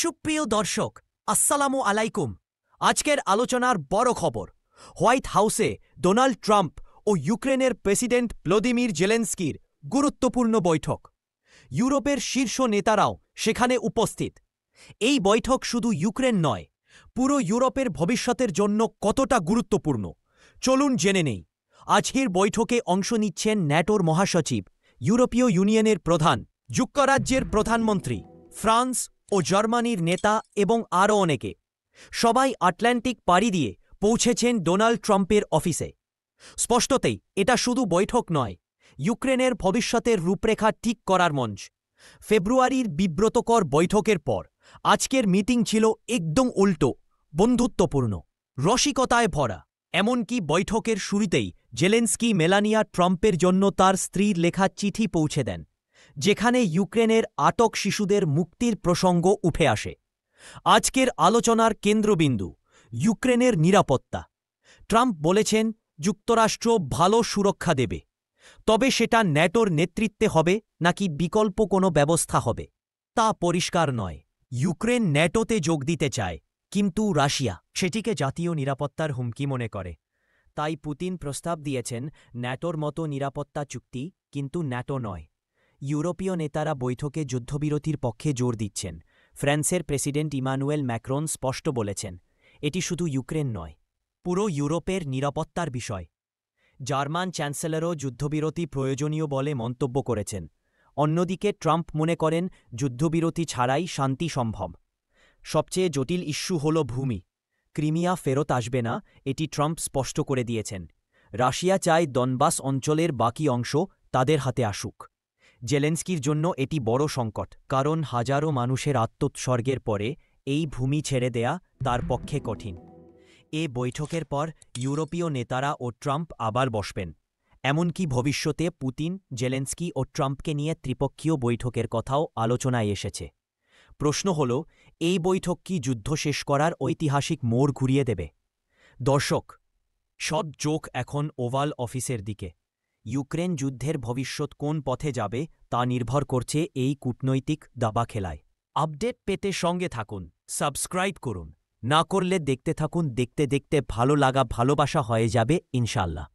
সুপ্রিয় দর্শক, আসসালামু আলাইকুম। আজকের আলোচনার বড় খবর, হোয়াইট হাউসে ডোনাল্ড ট্রাম্প ও ইউক্রেনের প্রেসিডেন্ট ভলোদিমির জেলেনস্কির গুরুত্বপূর্ণ বৈঠক। ইউরোপের শীর্ষ নেতারাও সেখানে উপস্থিত। এই বৈঠক শুধু ইউক্রেন নয়, পুরো ইউরোপের ভবিষ্যতের জন্য কতটা গুরুত্বপূর্ণ চলুন জেনে নেই। আজকের বৈঠকে অংশ নিচ্ছেন ন্যাটোর মহাসচিব, ইউরোপীয় ইউনিয়নের প্রধান, যুক্তরাজ্যের প্রধানমন্ত্রী, ফ্রান্স ও জার্মানির নেতা এবং আরও অনেকে। সবাই আটলান্টিক পাড়ি দিয়ে পৌঁছেছেন ডোনাল্ড ট্রাম্পের অফিসে। স্পষ্টতেই এটা শুধু বৈঠক নয়, ইউক্রেনের ভবিষ্যতের রূপরেখা ঠিক করার মঞ্চ। ফেব্রুয়ারির বিব্রতকর বৈঠকের পর আজকের মিটিং ছিল একদম উল্টো, বন্ধুত্বপূর্ণ, রসিকতায় ভরা। এমনকি বৈঠকের শুরুতেই জেলেনস্কি মেলানিয়া ট্রাম্পের জন্য তার স্ত্রীর লেখা চিঠি পৌঁছে দেন, যেখানে ইউক্রেনের আটক শিশুদের মুক্তির প্রসঙ্গ উঠে আসে। আজকের আলোচনার কেন্দ্রবিন্দু ইউক্রেনের নিরাপত্তা। ট্রাম্প বলেছেন যুক্তরাষ্ট্র ভালো সুরক্ষা দেবে, তবে সেটা ন্যাটোর নেতৃত্বে হবে নাকি বিকল্প কোনো ব্যবস্থা হবে তা পরিষ্কার নয়। ইউক্রেন ন্যাটোতে যোগ দিতে চায়, কিন্তু রাশিয়া সেটিকে জাতীয় নিরাপত্তার হুমকি মনে করে। তাই পুতিন প্রস্তাব দিয়েছেন ন্যাটোর মতো নিরাপত্তা চুক্তি, কিন্তু ন্যাটো নয়। ইউরোপীয় নেতারা বৈঠকে যুদ্ধবিরতির পক্ষে জোর দিচ্ছেন। ফ্রান্সের প্রেসিডেন্ট ইমানুয়েল ম্যাক্রন স্পষ্ট বলেছেন এটি শুধু ইউক্রেন নয়, পুরো ইউরোপের নিরাপত্তার বিষয়। জার্মান চ্যান্সেলরও যুদ্ধবিরতি প্রয়োজনীয় বলে মন্তব্য করেছেন। অন্যদিকে ট্রাম্প মনে করেন যুদ্ধবিরতি ছাড়াই শান্তি সম্ভব। সবচেয়ে জটিল ইস্যু হল ভূমি। ক্রিমিয়া ফেরত আসবে না, এটি ট্রাম্প স্পষ্ট করে দিয়েছেন। রাশিয়া চায় দনবাস অঞ্চলের বাকি অংশ তাদের হাতে আসুক। জেলেনস্কির জন্য এটি বড় সংকট, কারণ হাজারো মানুষের আত্মোৎসর্গের পরে এই ভূমি ছেড়ে দেয়া তার পক্ষে কঠিন। এ বৈঠকের পর ইউরোপীয় নেতারা ও ট্রাম্প আবার বসবেন। এমনকি ভবিষ্যতে পুতিন, জেলেনস্কি ও ট্রাম্পকে নিয়ে ত্রিপক্ষীয় বৈঠকের কথাও আলোচনায় এসেছে। প্রশ্ন হল, এই বৈঠক কি যুদ্ধ শেষ করার ঐতিহাসিক মোড় ঘুরিয়ে দেবে? দর্শক, সব চোখ এখন ওভাল অফিসের দিকে। ইউক্রেন যুদ্ধের ভবিষ্যৎ কোন পথে যাবে তা নির্ভর করছে এই কূটনৈতিক দাবাখেলায়। আপডেট পেতে সঙ্গে থাকুন, সাবস্ক্রাইব করুন। না করলে দেখতে থাকুন, দেখতে দেখতে ভালো লাগা ভালোবাসা হয়ে যাবে ইনশাল্লাহ।